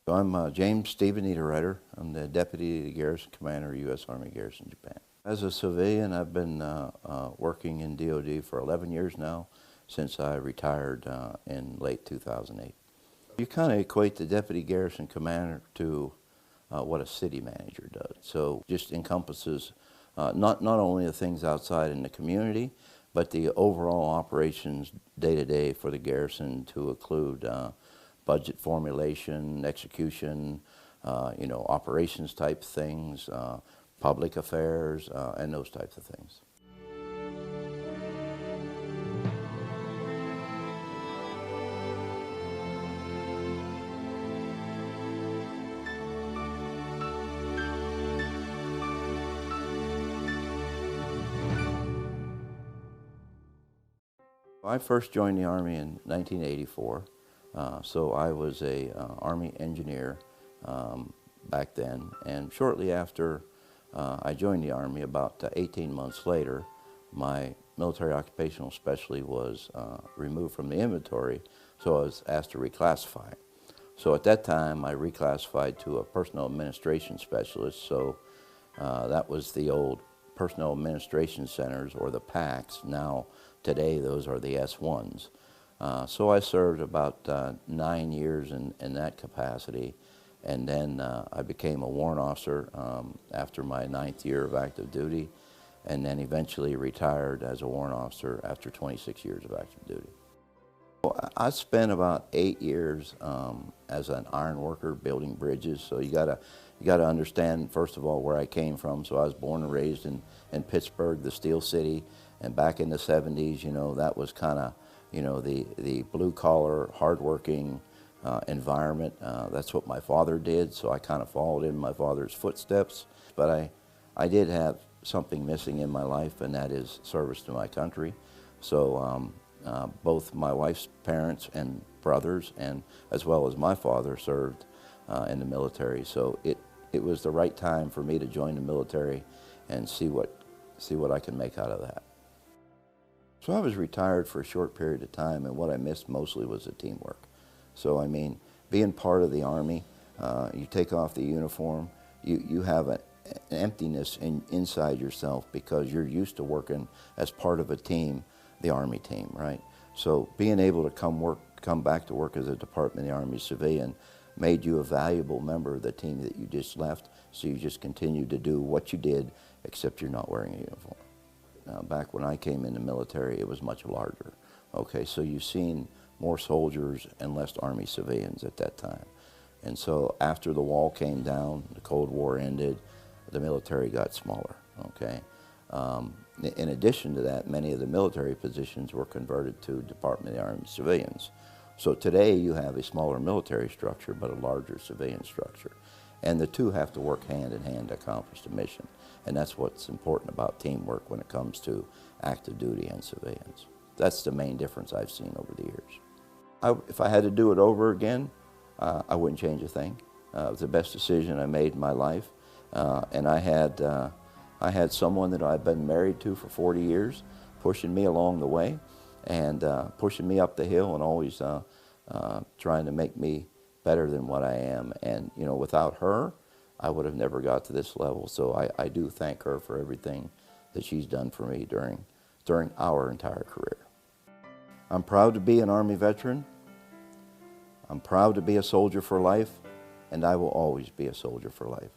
So I'm James Steve Niederriter. I'm the Deputy Garrison Commander, U.S. Army Garrison Japan. As a civilian, I've been working in DoD for 11 years now, since I retired in late 2008. You kind of equate the Deputy Garrison Commander to what a city manager does. So just encompasses not only the things outside in the community, but the overall operations day-to-day for the garrison, to include budget formulation, execution, operations type things, public affairs, and those types of things. I first joined the Army in 1984, so I was a Army engineer back then, and shortly after I joined the Army, about 18 months later, my military occupational specialty was removed from the inventory, so I was asked to reclassify. So at that time, I reclassified to a personnel administration specialist, so that was the old personnel administration centers, or the PACs. Now, today, those are the S1s. So I served about 9 years in that capacity, and then I became a warrant officer after my 9th year of active duty, and then eventually retired as a warrant officer after 26 years of active duty. Well, I spent about 8 years as an iron worker building bridges. So you gotta understand, first of all, where I came from. So I was born and raised in Pittsburgh, the Steel City, and back in the 70s, that was kind of, the blue collar, hardworking environment. That's what my father did, so I kind of followed in my father's footsteps. But I did have something missing in my life, and that is service to my country. So both my wife's parents and brothers, and as well as my father, served in the military. So it was the right time for me to join the military and see what I can make out of that. So I was retired for a short period of time, and what I missed mostly was the teamwork. So I mean, being part of the Army, you take off the uniform, you have an emptiness inside yourself, because you're used to working as part of a team, the Army team, right? So being able to come back to work as a Department of the Army civilian made you a valuable member of the team that you just left, so you just continued to do what you did, except you're not wearing a uniform. Now, back when I came in the military, it was much larger. Okay, so you've seen more soldiers and less Army civilians at that time. And so after the wall came down, the Cold War ended, the military got smaller, okay? In addition to that, many of the military positions were converted to Department of the Army civilians. So today you have a smaller military structure, but a larger civilian structure. And the two have to work hand in hand to accomplish the mission. And that's what's important about teamwork when it comes to active duty and civilians. That's the main difference I've seen over the years. If I had to do it over again, I wouldn't change a thing. It was the best decision I made in my life. And I had someone that I've been married to for 40 years pushing me along the way, and pushing me up the hill, and always trying to make me better than what I am. And without her, I would have never got to this level. So I do thank her for everything that she's done for me during our entire career. I'm proud to be an Army veteran. I'm proud to be a soldier for life, and I will always be a soldier for life.